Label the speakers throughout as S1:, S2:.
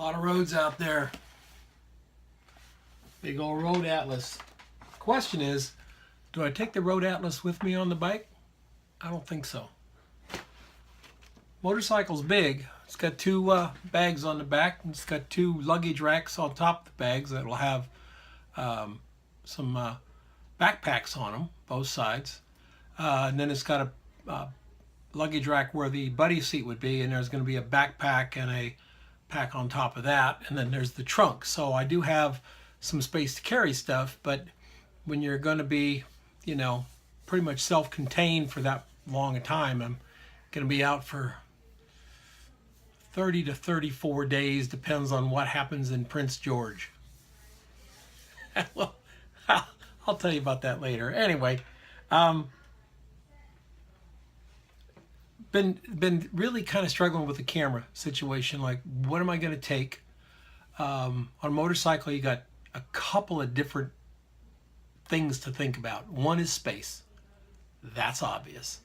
S1: lot of roads out there. Big old road atlas. Question is, do I take the road atlas with me on the bike? I don't think so. Motorcycle's big. It's got two bags on the back. And it's got two luggage racks on top of the bags that will have some backpacks on them, both sides. And then it's got a luggage rack where the buddy seat would be, and there's going to be a backpack and a pack on top of that, and then there's the trunk. So I do have some space to carry stuff, but when you're going to be, you know, pretty much self-contained for that long a time, I'm going to be out for 30 to 34 days, depends on what happens in Prince George. Well, I'll tell you about that later. Anyway, been really kind of struggling with the camera situation. Like, what am I going to take? On a motorcycle, you got a couple of different things to think about. One is space. That's obvious.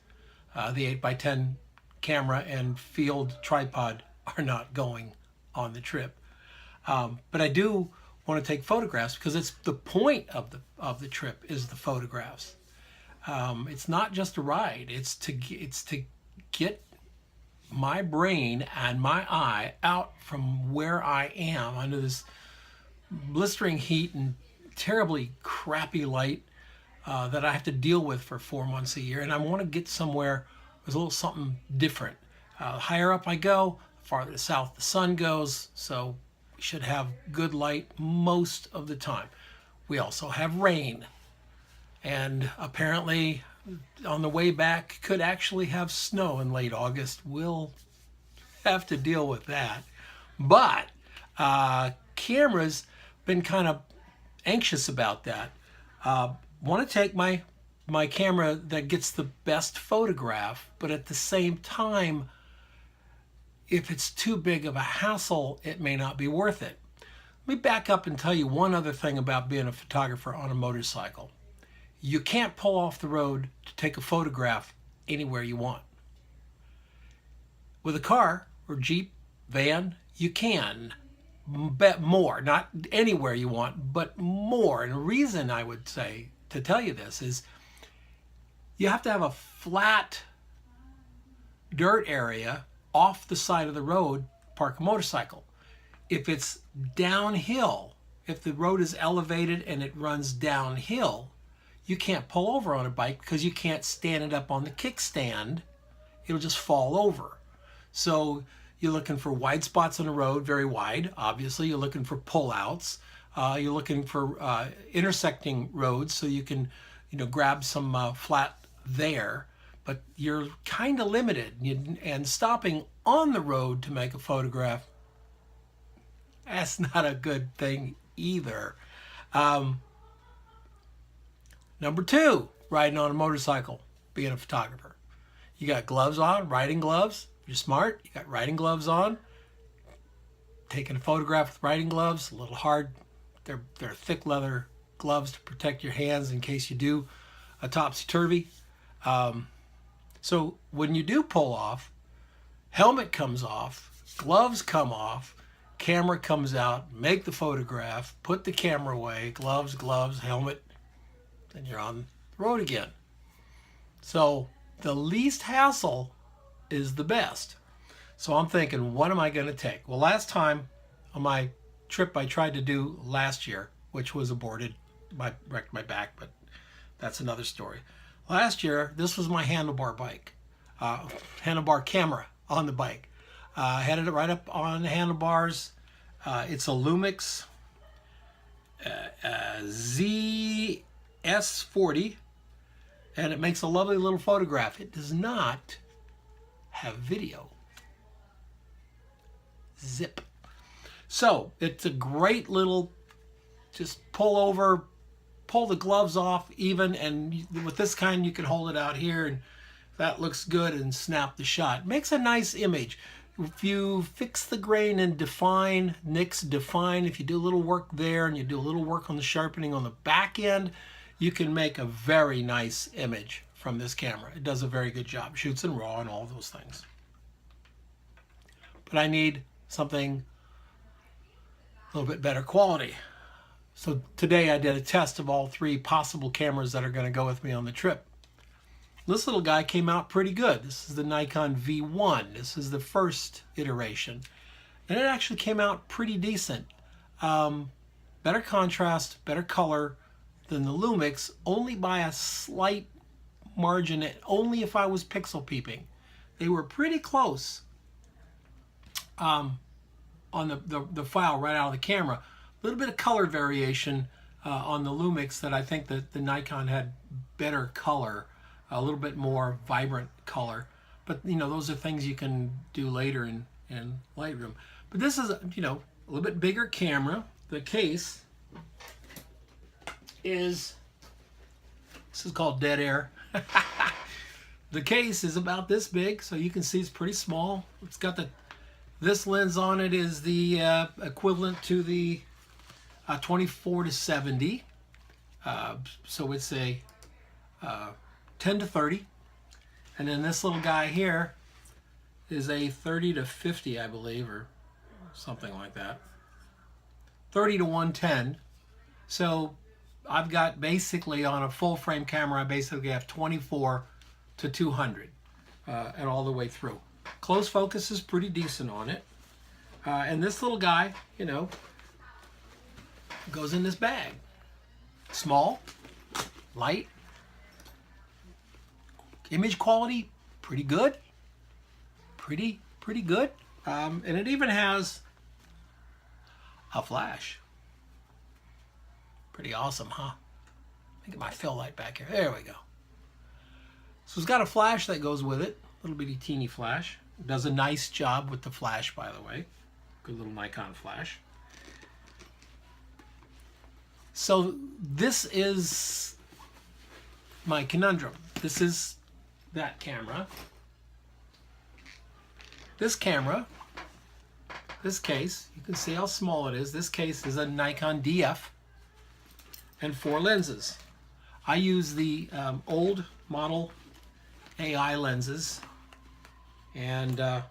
S1: The 8x10 camera and field tripod are not going on the trip. But I do want to take photographs because it's the point of the trip is the photographs. It's not just a ride. It's to get my brain and my eye out from where I am under this blistering heat and terribly crappy light that I have to deal with for 4 months a year. And I want to get somewhere with a little something different. The higher up I go, the farther south the sun goes, so we should have good light most of the time. We also have rain, and apparently on the way back could actually have snow in late August. We'll have to deal with that. But cameras, been kind of anxious about that. Want to take my camera that gets the best photograph, but at the same time, if it's too big of a hassle, it may not be worth it. Let me back up and tell you one other thing about being a photographer on a motorcycle. You can't pull off the road to take a photograph anywhere you want. With a car or Jeep, van, you can. Bet more, not anywhere you want, but more. And the reason I would say to tell you this is you have to have a flat dirt area off the side of the road, park a motorcycle. If it's downhill, if the road is elevated and it runs downhill, you can't pull over on a bike because you can't stand it up on the kickstand. It'll just fall over. So you're looking for wide spots on the road, very wide, obviously. You're looking for pullouts. You're looking for intersecting roads so you can, you know, grab some flat there. But you're kind of limited. And stopping on the road to make a photograph, that's not a good thing either. Number two, riding on a motorcycle, being a photographer. You got gloves on, riding gloves. If you're smart, you got riding gloves on. Taking a photograph with riding gloves, a little hard. They're thick leather gloves to protect your hands in case you do a topsy-turvy. So when you do pull off, helmet comes off, gloves come off, camera comes out, make the photograph, put the camera away, gloves, helmet, and you're on the road again. So the least hassle is the best. So I'm thinking, what am I going to take? Well, last time on my trip I tried to do last year, which was aborted, wrecked my back, but that's another story. Last year, this was my handlebar bike, handlebar camera on the bike. I had it right up on the handlebars. It's a Lumix ZS40, and it makes a lovely little photograph. It does not have video. Zip. So it's a great little, just pull over, pull the gloves off even, and with this kind you can hold it out here, and that looks good, and snap the shot. Makes a nice image. If you fix the grain and define, nix, define, if you do a little work there and you do a little work on the sharpening on the back end, you can make a very nice image from this camera. It does a very good job. Shoots in RAW and all those things. But I need something a little bit better quality. So today I did a test of all 3 possible cameras that are going to go with me on the trip. This little guy came out pretty good. This is the Nikon V1. This is the first iteration. And it actually came out pretty decent. Better contrast, better color than the Lumix, only by a slight margin, only if I was pixel peeping. They were pretty close on the file right out of the camera. A little bit of color variation on the Lumix that I think that the Nikon had better color, a little bit more vibrant color. But, you know, those are things you can do later in Lightroom. But this is, you know, a little bit bigger camera. The case is, this is called dead air. The case is about this big, so you can see it's pretty small. It's got this lens on it is the equivalent to the 24-70. So it's a 10-30. And then this little guy here is a 30-50, I believe, or something like that. 30-110. So I've got basically on a full frame camera, I basically have 24-200 and all the way through. Close focus is pretty decent on it. And this little guy, you know, goes in this bag. Small, light, image quality, pretty good. Pretty good. And it even has a flash. Pretty awesome, huh? Let me get my fill light back here. There we go. So it's got a flash that goes with it. A little bitty teeny flash. It does a nice job with the flash, by the way. Good little Nikon flash. So this is my conundrum. This is that camera. This camera, this case, you can see how small it is. This case is a Nikon DF and 4 lenses. I use the old model AI lenses and AF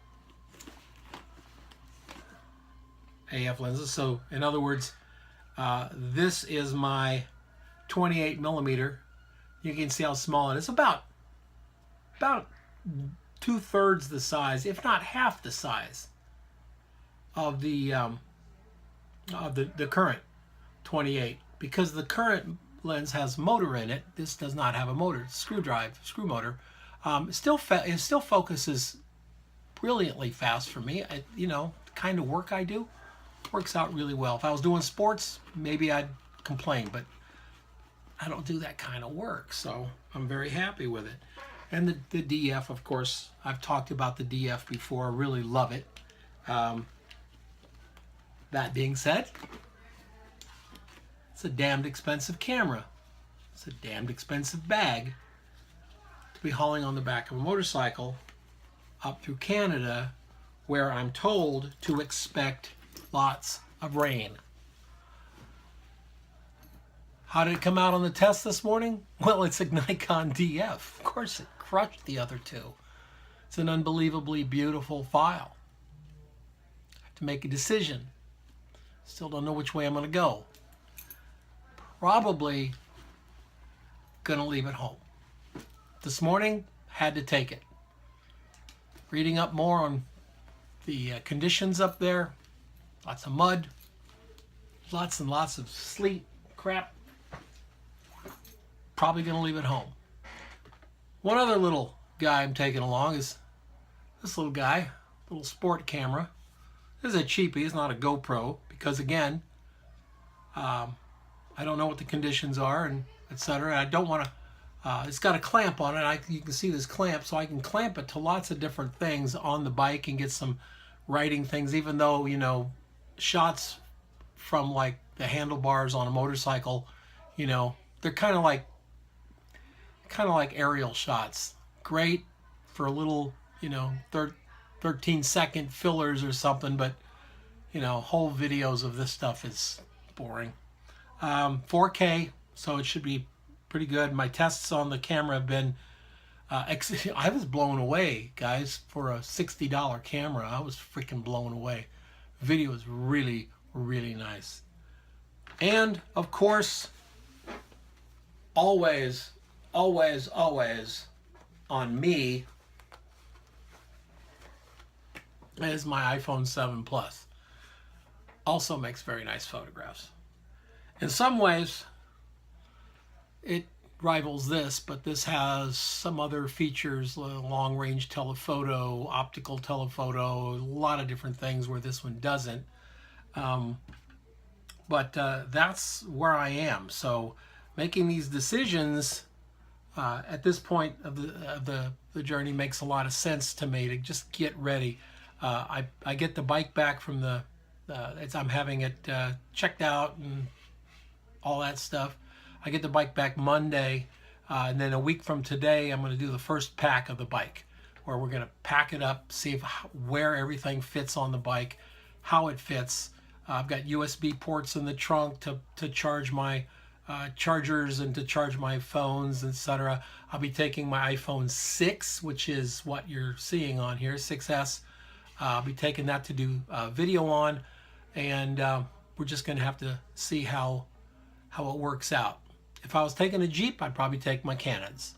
S1: lenses. So in other words, this is my 28mm. You can see how small it is. About 2/3 the size, if not half the size of the current 28. Because the current lens has motor in it, this does not have a motor. Screw motor. It still focuses brilliantly fast for me. You know, the kind of work I do works out really well. If I was doing sports, maybe I'd complain, but I don't do that kind of work, so I'm very happy with it. And the DF, of course, I've talked about the DF before. I really love it. That being said, it's a damned expensive camera. It's a damned expensive bag to be hauling on the back of a motorcycle up through Canada, where I'm told to expect lots of rain. How did it come out on the test this morning? Well, it's a Nikon DF. Of course, it crushed the other 2. It's an unbelievably beautiful file. I have to make a decision. Still don't know which way I'm going to go. Probably going to leave it home. This morning, had to take it. Reading up more on the conditions up there. Lots of mud. Lots and lots of sleet, crap. Probably going to leave it home. One other little guy I'm taking along is this little guy, little sport camera. This is a cheapie, it's not a GoPro, because again, I don't know what the conditions are and etc. I don't want to, it's got a clamp on it. You can see this clamp, so I can clamp it to lots of different things on the bike and get some writing things, even though, you know, shots from like the handlebars on a motorcycle, you know, they're kind of like aerial shots. Great for a little, you know, 13-second fillers or something, but, you know, whole videos of this stuff is boring. 4K, so it should be pretty good. My tests on the camera have been, I was blown away, guys, for a $60 camera. I was freaking blown away. Video is really really nice. And of course, always, always, always on me is my iPhone 7 Plus. Also makes very nice photographs. In some ways, it rivals this, but this has some other features, long-range telephoto, optical telephoto, a lot of different things where this one doesn't. But that's where I am. So making these decisions at this point of the journey makes a lot of sense to me, to just get ready. I get the bike back from the, I'm having it checked out and all that stuff. I get the bike back Monday, and then a week from today, I'm going to do the first pack of the bike, where we're going to pack it up, see where everything fits on the bike, how it fits. I've got USB ports in the trunk to charge my chargers and to charge my phones, etc. I'll be taking my iPhone 6, which is what you're seeing on here, 6S. I'll be taking that to do video on, and we're just going to have to see how it works out. If I was taking a Jeep, I'd probably take my Canons.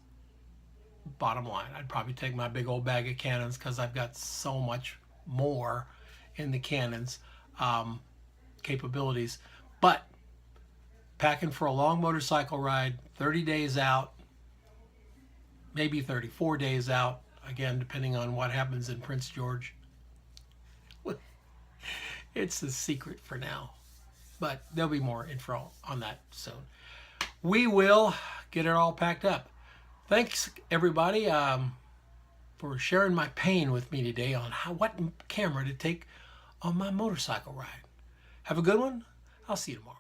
S1: Bottom line, I'd probably take my big old bag of Canons, because I've got so much more in the Canons capabilities. But packing for a long motorcycle ride, 30 days out, maybe 34 days out, again, depending on what happens in Prince George. It's a secret for now, but there'll be more info on that soon. We will get it all packed up. Thanks, everybody, for sharing my pain with me today on what camera to take on my motorcycle ride. Have a good one. I'll see you tomorrow.